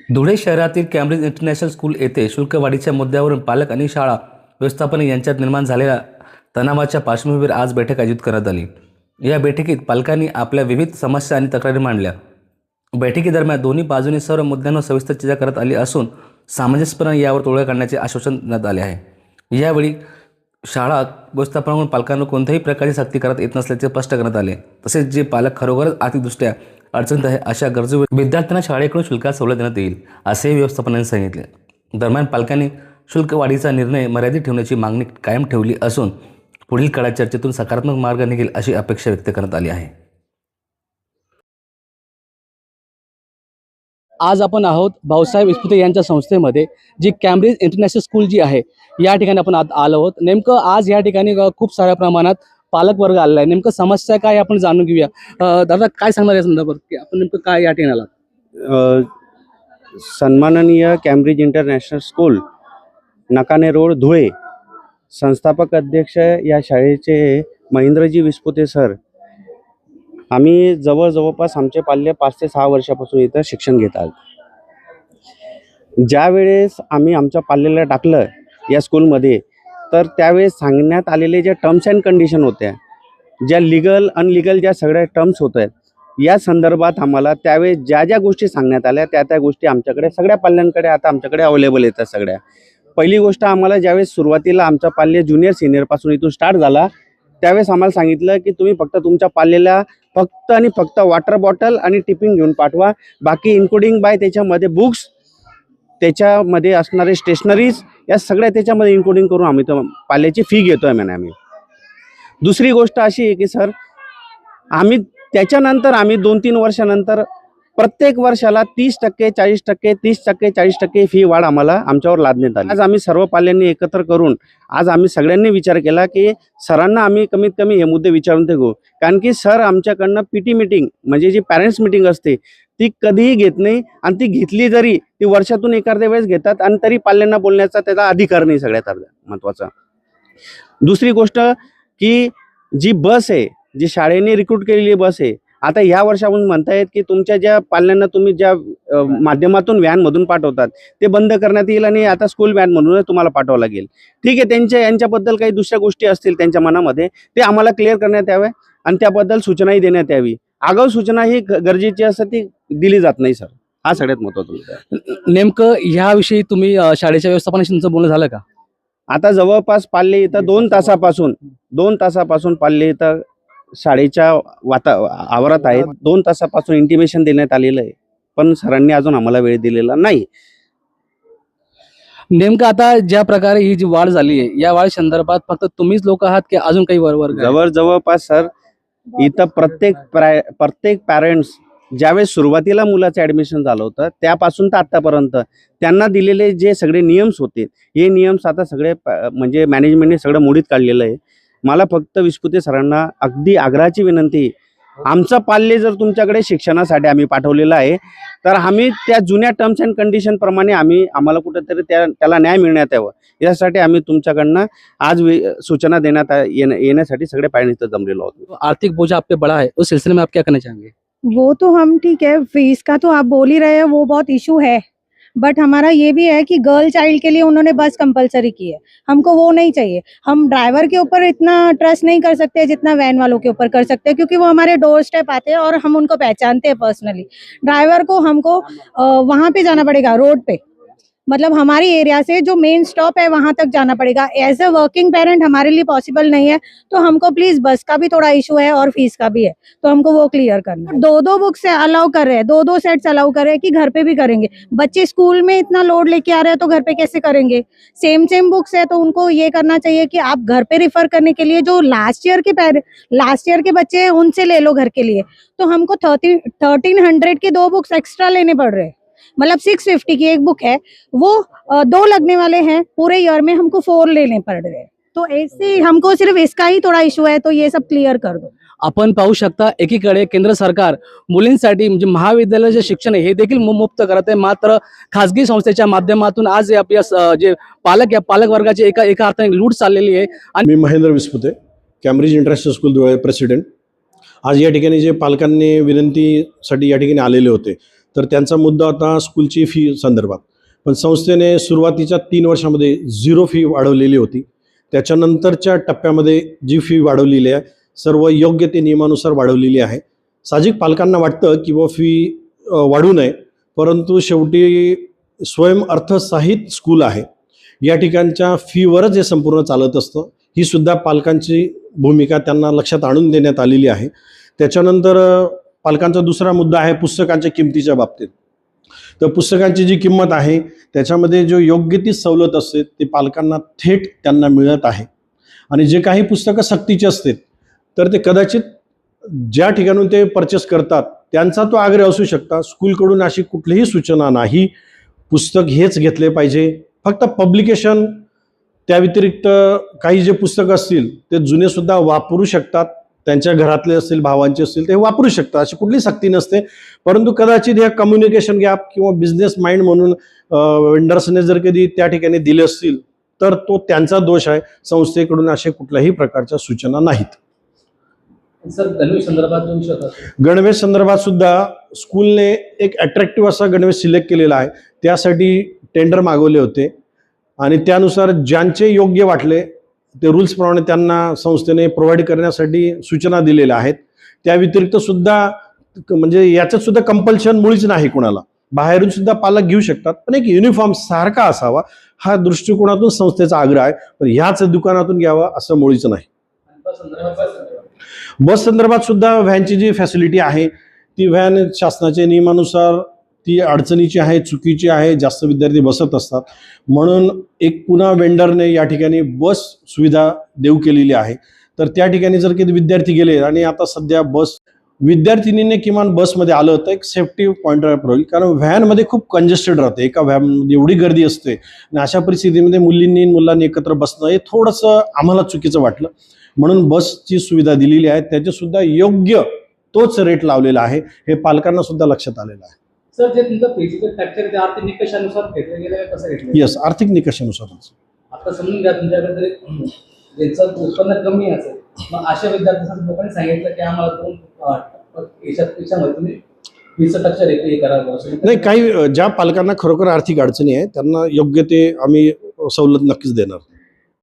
धुळे शहरातील Cambridge international school येथे शुल्क वाढीच्या मुद्द्यावरून पालक आणि शाळा व्यवस्थापन यांच्यात निर्माण झालेल्या तणावाच्या पार्श्वभूमीवर आज बैठक आयोजित करण्यात आली। या बैठकीत पालकांनी आपल्या विविध समस्या आणि तक्रारी मांडल्या। बैठकीदरम्यान दोन्ही बाजूंनी सर्व मुद्द्यांवर सविस्तर चर्चा करण्यात आली असून सामंजस्यपणे यावर तोडगा काढण्याचे आश्वासन देण्यात आले आहे। यावेळी शाळा व्यवस्थापनाकडून पालकांना कोणत्याही प्रकारची सक्ती करण्यात येत नसल्याचे स्पष्ट करण्यात आले। तसेच जे पालक खरोखरच आर्थिकदृष्ट्या अडचणीत आहे अशा गरजू विद्यार्थ्यांना शाळेकडून शुल्कात सवलत देण्यात येईल असेही व्यवस्थापनाने सांगितले। दरम्यान पालकांनी शुल्क वाढीचा निर्णय मर्यादित ठेवण्याची मागणी कायम ठेवली असून पुढील काळात चर्चेतून सकारात्मक मार्ग निघेल अशी अपेक्षा व्यक्त करण्यात आली आहे। आज आपण आहोत भाऊसाहेब इस्पिते यांच्या संस्थेमध्ये, जी कॅम्ब्रिज इंटरनॅशनल स्कूल जी आहे या ठिकाणी आपण आलो आहोत। नेमकं आज या ठिकाणी खूप साऱ्या प्रमाणात पालक वर्ग आलेला आहे। नेमकं समस्या काय आपण जाणून घेऊया। दादा काय सांगणार या संदर्भात की आपण नेमकं काय या ठिकाणी आलात? सन्माननीय Cambridge international school Nakane road Dhule संस्थापक अध्यक्ष या शाळेचे महेंद्रजी विस्पुते सर, आम्ही जवळपास आमचे पाल्य 5 ते 6 वर्षापासून इथं शिक्षण घेत आहोत। ज्या वेळेस आम्ही आमच्या पाल्याला टाकलं या स्कूलमध्ये, तर त्यावेळेस सांगण्यात आलेले ज्या टर्म्स अँड कंडिशन होत्या, ज्या लिगल अनलिगल ज्या सगळ्या टर्म्स होत आहेत, या संदर्भात आम्हाला त्यावेळेस ज्या ज्या गोष्टी सांगण्यात आल्या त्या गोष्टी आमच्याकडे सगळ्या पाल्यांकडे आता आमच्याकडे अवेलेबल येतात सगळ्या। पहिली गोष्ट, आम्हाला ज्यावेळेस सुरुवातीला आमचा पाल्य ज्युनियर सिनियरपासून इथून स्टार्ट झाला, त्यावेळेस आम्हाला सांगितलं की तुम्ही फक्त तुमच्या पाल्याला फक्त आणि फक्त वॉटर बॉटल आणि टिफिन घेऊन पाठवा, बाकी इन्क्लुडिंग बाय त्याच्यामध्ये बुक्स, त्याच्यामध्ये असणारे स्टेशनरीज, या सगळ्या त्याच्यामध्ये इन्क्लुडिंग करून आम्ही तो पाल्याची फी घेतोय म्हणे आम्ही। दुसरी गोष्ट अशी आहे की सर, आम्ही त्याच्यानंतर आम्ही 2-3 वर्षानंतर प्रत्येक वर्षाला 30%, 40%, 30%, 40% फी वाढ आम्हाला आमच्यावर लादण्यात आली। आज आम्ही सर्व पाल्यांनी एकत्र करून आज आम्ही सगळ्यांनी विचार केला की सरांना आम्ही कमीत कमी हे मुद्दे विचारून घेऊ, कारण की सर आमच्याकडनं पीटी मीटिंग म्हणजे जी पॅरेंट्स मीटिंग असते ती कधीही घेत नाही, आणि ती घेतली जरी ती वर्षातून एखाद्या वेळेस घेतात, आणि तरी पाल्यांना बोलण्याचा त्याचा अधिकार नाही सगळ्यात महत्त्वाचा। दुसरी गोष्ट की जी बस आहे, जी शाळेने रिक्रूट केलेली बस आहे, आता ह्या वर्षापासून म्हणतायत की तुमच्या ज्या पाल्यांना तुम्ही ज्या माध्यमातून व्हॅनमधून पाठवतात ते बंद करण्यात येईल आणि आता स्कूल व्हॅनमधूनच तुम्हाला पाठवावं लागेल। ठीक आहे, यांच्याबद्दल काही दुसऱ्या गोष्टी असतील त्यांच्या मनामध्ये, ते आम्हाला क्लिअर करण्यात याव्या आणि त्याबद्दल सूचनाही देण्यात यावी। आगाऊ सूचना ही गरजेची असते, ती दिली जात नाही सर, हा सगळ्यात महत्त्वाचा मुद्दा। नेमकं ह्याविषयी तुम्ही शाळेच्या व्यवस्थापनाशी तुमचं बोलणं झालं का? आता जवळपास पाल्य इथं 2 तासापासून पाल्य इथं शाळेच्या आवारात आहेत। 2 तासापासून इंटिमेशन देण्यात आलेलं आहे, पण सरांनी अजून आम्हाला वेळ दिलेला नाही। नेमकं आता ज्या प्रकारे ही जी वाढ झाली आहे, या वाढ संदर्भात फक्त तुम्हीच लोक आहात की अजून काही वर्ग आहे? जवळपास सर इथं प्रत्येक पॅरेंट्स ज्यावेळेस सुरुवातीला मुलाचं ऍडमिशन झालं होतं त्यापासून तर आतापर्यंत त्यांना दिलेले जे सगळे नियम्स होते, हे नियम्स आता सगळे म्हणजे मॅनेजमेंटने सगळं मोडीत काढलेलं आहे। मला फक्त विस्पुते सरांना अगदी आग्रहाची विनंती, आमचं पाल्य जर तुमच्याकडे शिक्षणासाठी आम्ही पाठवलेलं आहे, तर आम्ही त्या जुन्या टर्म्स अँड कंडिशन प्रमाणे आम्हाला कुठेतरी त्याला न्याय मिळण्यात यावं, यासाठी आम्ही तुमच्याकडनं आज सूचना देण्यात येण्यासाठी सगळे पॅरेंट्स इथं जमलेलो आहोत। आर्थिक बोझा आप पे बड़ा है, उस सिलसिले में आप क्या कहना चाहेंगे? वो तो हम ठीक है, फीस का तो आप बोल ही रहे हैं, वो बहुत इशू है, बट हमारा ये भी है कि गर्ल चाइल्ड के लिए उन्होंने बस कंपलसरी की है, हमको वो नहीं चाहिए। हम ड्राइवर के ऊपर इतना ट्रस्ट नहीं कर सकते जितना वैन वालों के ऊपर कर सकते हैं, क्योंकि वो हमारे डोर स्टेप आते हैं और हम उनको पहचानते हैं पर्सनली। ड्राइवर को हमको वहाँ पे जाना पड़ेगा, रोड पे, मतलब हमारी एरिया से जो मेन स्टॉप है वहां तक जाना पड़ेगा। एज अ वर्किंग पेरेंट हमारे लिए पॉसिबल नहीं है, तो हमको प्लीज बस का भी थोड़ा इशू है और फीस का भी है, तो हमको वो क्लियर करना है। 2-2 बुक्स अलाउ कर रहे हैं, 2-2 सेट्स अलाउ कर रहे हैं कि घर पे भी करेंगे। बच्चे स्कूल में इतना लोड लेके आ रहे हैं तो घर पे कैसे करेंगे? सेम बुक्स है, तो उनको ये करना चाहिए कि आप घर पे रिफर करने के लिए जो लास्ट ईयर के बच्चे हैं उनसे ले लो घर के लिए। तो हमको 1300 की 2 बुक्स एक्स्ट्रा लेने पड़ रहे हैं, मतलब 650 की एक बुक है, वो 2 लगने वाले हैं, पूरे ईयर में हमको 4 लेने पड़ रहे हैं। तो ऐसे हमको सिर्फ इसका ही थोड़ा इशू है, तो ये सब क्लियर कर दो। आपण पाहू शकता, एकीकडे केंद्र सरकार मुलींसाठी म्हणजे महाविद्यालयाचे शिक्षण हे देखील मुक्त करत आहे, मात्र खासगी संस्थेच्या माध्यमातून आज आपल्या जे पालक वर्गाची एका अर्थाने लूट चाललेली आहे। मी Mahendra Vispute, Cambridge international school Dhule president. आज या ठिकाणी जे पालकांनी विनंतीसाठी या ठिकाणी आलेले होते, तर त्यांचा मुद्दा होता स्कूलची फी संदर्भात. पण संस्थेने सुरुवातीच्या 3 वर्षामध्ये 0 फी वाढवलेली होती. त्याच्यानंतरच्या टप्प्यामध्ये जी फी वाढवलेली आहे सर्व योग्य ते नियमानुसार वाढवलेली आहे. साहजिक पालकांना वाटतं की व फी वाढू नये, परंतु शेवटी स्वयंअर्थसहित स्कूल आहे, या ठिकाणच्या फीवरच हे संपूर्ण चालत असतं. ही सुद्धा पालकांची भूमिका त्यांना लक्षात आणून देण्यात आलेली आहे. त्याच्यानंतर पालकांचा दुसरा मुद्दा आहे पुस्तकांच्या किमतीच्या बाबतीत. तर पुस्तकांची जी किंमत आहे त्याच्यामध्ये जो योग्य ती सवलत असते ते पालकांना थेट त्यांना मिळत आहे. आणि जे काही पुस्तकं सक्तीचे असते तर ते कदाचित ज्या ठिकाणून ते परचेस करतात त्यांचा तो आग्रह असू शकता. स्कूलकडून अशी कुठलीही सूचना नाही पुस्तक हेच घेतले पाहिजे. फक्त पब्लिकेशन, त्या व्यतिरिक्त काही जे पुस्तकं असतील ते जुनेसुद्धा वापरू शकतात, त्यांच्या घरातले असतील, भावांचे असतील ते वापरू शकतात, अशी कुठली सक्ती नसते. परंतु कदाचित ह्या कम्युनिकेशन गॅप किंवा बिझनेस माइंड म्हणून वेंडर्सने जर कधी त्या ठिकाणी दिले असतील तर तो त्यांचा दोष आहे. संस्थेकडून अशा कुठल्याही प्रकारच्या सूचना नाहीत. सर, गणवेश संदर्भात जो विषय होता, गणवेश संदर्भात सुद्धा स्कूलने एक अट्रॅक्टिव्ह असा गणवेश सिलेक्ट केलेला आहे. त्यासाठी टेंडर मागवले होते आणि त्यानुसार ज्यांचे योग्य वाटले ते रूल्सप्रमाणे त्यांना संस्थेने प्रोव्हाइड करण्यासाठी सूचना दिलेल्या आहेत. त्या व्यतिरिक्त सुद्धा म्हणजे याच्यात सुद्धा कंपल्शन मुळीच नाही कोणाला, बाहेरून सुद्धा पालक घेऊ शकतात, पण एक युनिफॉर्म सारखा असावा हा दृष्टिकोनातून संस्थेचा आग्रह आहे. पण ह्याच दुकानातून घ्यावा असं मुळीच नाही. बस संदर्भात सुद्धा व्हॅनची जी फॅसिलिटी आहे ती व्हॅन शासनाच्या नियमानुसार ती अडचणीची आहे, चुकीची आहे, जास्त विद्यार्थी बसत असतात, म्हणून एक पुन्हा वेंडरने या ठिकाणी बस सुविधा देऊ केलेली आहे. तर त्या ठिकाणी जर कधी विद्यार्थी गेले आणि आता सध्या बस विद्यार्थिनीने किमान बसमध्ये आलं तर एक सेफ्टी पॉईंट राहील, कारण व्हॅनमध्ये खूप कंजेस्टेड राहते, एका व्हॅनमध्ये एवढी गर्दी असते आणि अशा परिस्थितीमध्ये मुलांनी एकत्र बसणं हे थोडंसं आम्हाला चुकीचं वाटलं, म्हणून बसची सुविधा दिलेली आहे. त्याच्यासुद्धा योग्य तोच रेट लावलेला आहे, हे पालकांना सुद्धा लक्षात आलेलं आहे. सर, जे तुमचं फिजिकल स्ट्रक्चर ते आर्थिक निकषानुसार घेतलं गेलं कसं घेतलं? येस, आर्थिक निकषानुसारच. आता समजून घ्या तुमच्याकडे ज्यांचं उत्पन्न कमी असेल, मग अशा विद्यार्थ्यांना लोकांनी सांगितलं की आम्हाला 2 याच्यामध्ये तुम्ही 20% हे करावं. नाही, काही ज्या पालकांना खरोखर आर्थिक अडचणी आहे त्यांना योग्य ते आम्ही सवलत नक्कीच देणार.